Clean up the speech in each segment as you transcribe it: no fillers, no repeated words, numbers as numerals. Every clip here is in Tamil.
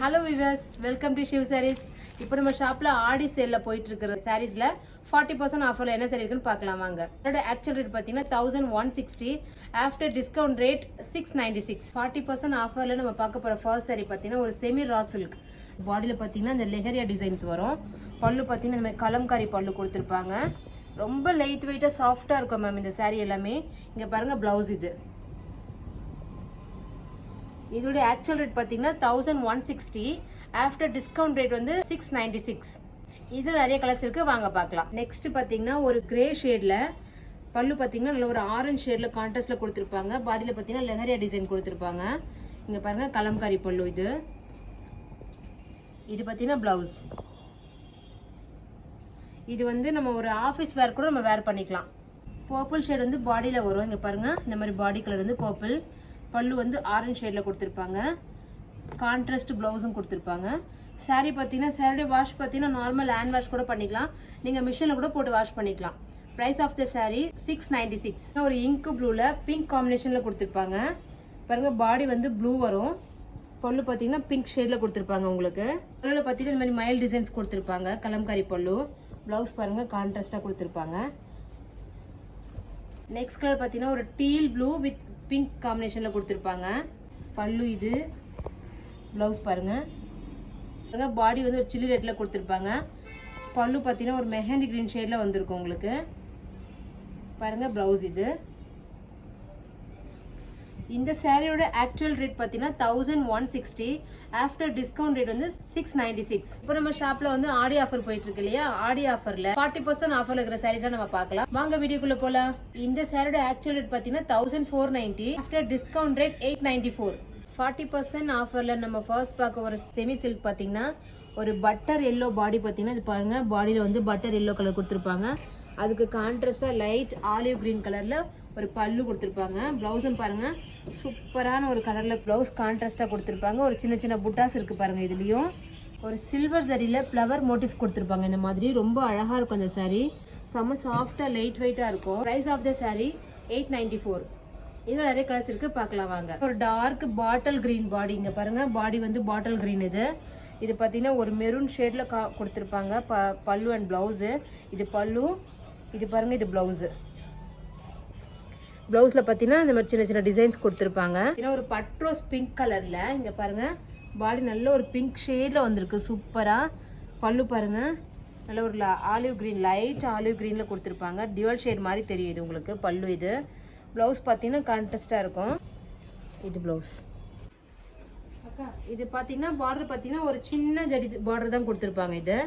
Hello viewers, welcome to Shiv Sarees. இப்போ நம்ம ஷாப்ல ஆடி சேல்ல போயிட்டு இருக்கிற சாரீஸ்ல 40% ஆஃபர்ல என்ன சாரி இருக்குன்னு பார்க்கலாம் வாங்க. இதோட ஆக்சுவல் ரேட் பாத்தீங்கன்னா 1160, ஆஃப்டர் டிஸ்கவுண்ட் ரேட் 696. 40% ஆஃபர்ல நம்ம பார்க்க போற ஃபர்ஸ்ட் சாரி பாத்தீங்கன்னா ஒரு செமி ரா சில்க். பாடியில பாத்தீங்கன்னா இந்த லெஹரியா டிசைன்ஸ் வரும். பல்லு பாத்தீங்கன்னா நம்ம கலம்காரி பல்லு கொடுத்திருப்பாங்க. ரொம்ப லைட் வெயிட்டா சாஃப்ட்டா இருக்கும் மேம் இந்த சாரி எல்லாமே. இங்க பாருங்க பிளவுஸ் இது. இதோட ஆக்சுவல் ரேட் பாத்தீங்கன்னா 1160, ஆஃப்டர் டிஸ்கவுண்ட் ரேட் வந்து 696. இது நிறைய கலர்ஸ் இருக்கு, வாங்க பார்க்கலாம். நெக்ஸ்ட் பாத்தீங்கன்னா ஒரு கிரே ஷேட்ல பல்லு பாத்தீங்கன்னா நல்ல ஒரு ஆரஞ்சு ஷேட்ல கான்ட்ராஸ்ட்ல கொடுத்திருப்பாங்க. பாடியில பாத்தீங்கன்னா லெஹரியா டிசைன் கொடுத்திருப்பாங்க. இங்க பாருங்க கலம்காரி பல்லு இது. இது பாத்தீங்கன்னா பிளவுஸ். இது வந்து நம்ம ஒரு ஆபீஸ் வேர் கூட நம்ம வேர் பண்ணிக்கலாம். பர்பிள் ஷேட் வந்து பாடியில வரும். இங்க பாருங்க இந்த மாதிரி பாடி கலர் வந்து பர்பிள். பல்லு வந்து ஆரஞ்சு ஷேட்ல கொடுத்திருப்பாங்க. கான்ட்ராஸ்ட் பிளவுஸும் கொடுத்திருப்பாங்க. சாரி பாத்தீங்கன்னா சாரியோட வாஷ் பாத்தீங்கன்னா நார்மல் ஹேண்ட் வாஷ் கூட பண்ணிக்கலாம். நீங்க மிஷின்ல கூட போட்டு வாஷ் பண்ணிக்கலாம். Price of the sari 696. ஒரு இங்க் ப்ளூல பிங்க் காம்பினேஷன்ல கொடுத்திருப்பாங்க. பாருங்க பாடி வந்து ப்ளூ வரும். பல்லு பாத்தீங்கன்னா பிங்க் ஷேட்ல கொடுத்திருப்பாங்க உங்களுக்கு. பல்லுல பாத்தீங்கன்னா இந்த மாதிரி மைல் டிசைன்ஸ் கொடுத்திருப்பாங்க. கலம்காரி பல்லு. பிளவுஸ் பாருங்க கான்ட்ராஸ்டா கொடுத்திருப்பாங்க. நெக்ஸ்ட் கலர் பாத்தீங்கன்னா ஒரு டீல் ப்ளூ வித் பிங்க் காம்பினேஷன்ல கொடுத்திருப்பாங்க. பல்லு இது. பிளவுஸ் பாருங்க. பாடி வந்து ஒரு சில்லி ரெட்ல கொடுத்திருப்பாங்க. பல்லு பாத்தீங்கன்னா ஒரு மெஹந்தி கிரீன் ஷேட்ல வந்திருக்கும் உங்களுக்கு. பாருங்க பிளவுஸ் இது. இந்த சாரியோட ஆக்சுவல் ரேட் பாத்தீங்கன்னா 1160, ஆஃப்டர் டிஸ்கவுண்ட் ரேட் வந்து 696. இப்போ நம்ம ஷாப்ல வந்து ஆடி ஆஃபர் போயிட்டு இருக்கு இல்லையா? ஆடி ஆஃபர்ல 40% ஆஃபர்ல இருக்கிற சாரீஸா நம்ம பார்க்கலாம். வாங்க வீடியோக்குள்ள போலாம். இந்த சாரியோட ஆக்சுவல் ரேட் பாத்தீங்கன்னா 1490, ஆஃப்டர் டிஸ்கவுண்ட் ரேட் 894. 40% ஆஃபர்ல நம்ம ஃபர்ஸ்ட் பார்க்க ஒரு செமி சில்க் பாத்தீங்கன்னா ஒரு பட்டர் எல்லோ பாடி பாத்தீங்கன்னா இது பாருங்க பாடியில வந்து பட்டர் எல்லோ கலர் கொடுத்திருப்பாங்க. அதுக்கு கான்ட்ராஸ்டா லைட் ஆலிவ் கிரீன் கலர்ல ஒரு பல்லு கொடுத்திருப்பாங்க. பிளவுஸும் பாருங்க சூப்பரான ஒரு கலர்ல பிளவுஸ் கான்ட்ராஸ்டா கொடுத்திருப்பாங்க. ஒரு சின்ன சின்ன புட்டாஸ் இருக்கு பாருங்க. இதுலயும் ஒரு சில்வர் சரியில ஃப்ளவர் மோட்டிவ் கொடுத்திருப்பாங்க. இந்த மாதிரி ரொம்ப அழகா இருக்கும் அந்த சாரி. செம்ம சாஃப்டா லைட் வெயிட்டா இருக்கும். Price of the sari 894. இதுல நிறைய கலர்ஸ் இருக்கு, பார்க்கலாம் வாங்க. ஒரு டார்க் பாட்டில் கிரீன் பாடி. இங்க பாருங்க பாடி வந்து பாட்டில் கிரீன் இது. இது பாத்தீங்கன்னா ஒரு மெரூன் ஷேட்ல கொடுத்திருப்பாங்க. பல்லு அண்ட் பிளவுஸ். இது பல்லு. இது பாருங்க இது பிளவுஸ். பிளவுஸ்ல பாத்தீங்கன்னா இந்த மாதிரி சின்ன சின்ன டிசைன்ஸ் கொடுத்திருப்பாங்க. ஒரு பட்ரோஸ் பிங்க் கலர்ல இங்க பாருங்க பாடி நல்ல ஒரு பிங்க் ஷேட்ல வந்திருக்கு சூப்பரா. பல்லு பாருங்க நல்ல ஒரு ஆலிவ் கிரீன் லைட் ஆலிவ் கிரீன்ல கொடுத்திருப்பாங்க. டியூவல் ஷேட் மாதிரி தெரியுது உங்களுக்கு பல்லு இது. பிளவுஸ் பாத்தீங்கன்னா கான்ட்ராஸ்டா இருக்கும். இது பிளவுஸ். இது பாத்தீங்கன்னா பார்டர் பாத்தீங்கன்னா ஒரு சின்ன ஜரி பார்டர் தான் கொடுத்திருப்பாங்க. இது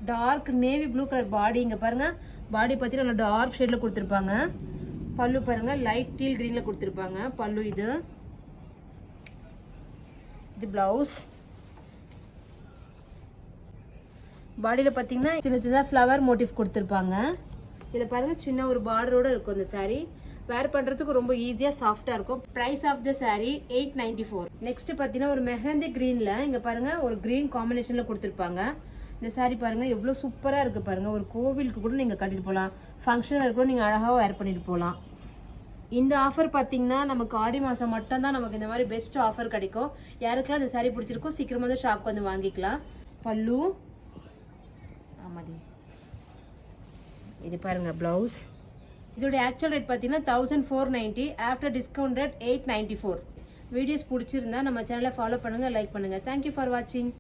dark navy blue colour body. இங்க பாருங்க பாடி பாத்தீங்கன்னா டார்க் ஷேட்ல கொடுத்திருப்பாங்க. பல்லு பாருங்க லைட் டீல் கிரீன்ல கொடுத்திருப்பாங்க. பல்லு இது. இது பிளவுஸ். பாடியில பாத்தீங்கன்னா சின்ன சின்ன ஃப்ளவர் மோட்டிவ் கொடுத்திருப்பாங்க. இதுல பாருங்க சின்ன ஒரு பார்டரோட இருக்கும் இந்த சாரி. வேர் பண்றதுக்கு ரொம்ப ஈஸியா சாஃப்டா இருக்கும். Price of the sari 894. Next பாத்தீங்கன்னா ஒரு மெஹந்தி கிரீன்ல இங்க பாருங்க ஒரு கிரீன் காம்பினேஷன்ல கொடுத்திருப்பாங்க. இந்த சாரி பாருங்க எவ்வளவு சூப்பரா இருக்கு பாருங்க. ஒரு கோவிலுக்கு கூட நீங்க கட்டிட்டு போகலாம். ஃபங்க்ஷன் கூட நீங்க அழகா வேர் பண்ணிட்டு போகலாம். இந்த ஆஃபர் பாத்தீங்கன்னா நமக்கு ஆடி மாசம் மட்டும் தான் நமக்கு இந்த மாதிரி பெஸ்ட் ஆஃபர் கிடைக்கும். யாருக்கெல்லாம் இந்த சாரி பிடிச்சிருக்கோ சீக்கிரமா வந்து ஷாப்க்கு வந்து வாங்கிக்கலாம். பல்லு. ஆமாடி. இது பாருங்க பிளவுஸ். இதோட ஆக்சுவல் ரேட் பாத்தீங்கன்னா 1490, ஆஃப்டர் டிஸ்கவுண்ட் ரேட் 894. வீடியோஸ் பிடிச்சிருந்தா நம்ம சேனலை ஃபாலோ பண்ணுங்க, லைக் பண்ணுங்க. தேங்க்யூ ஃபார் வாட்சிங்.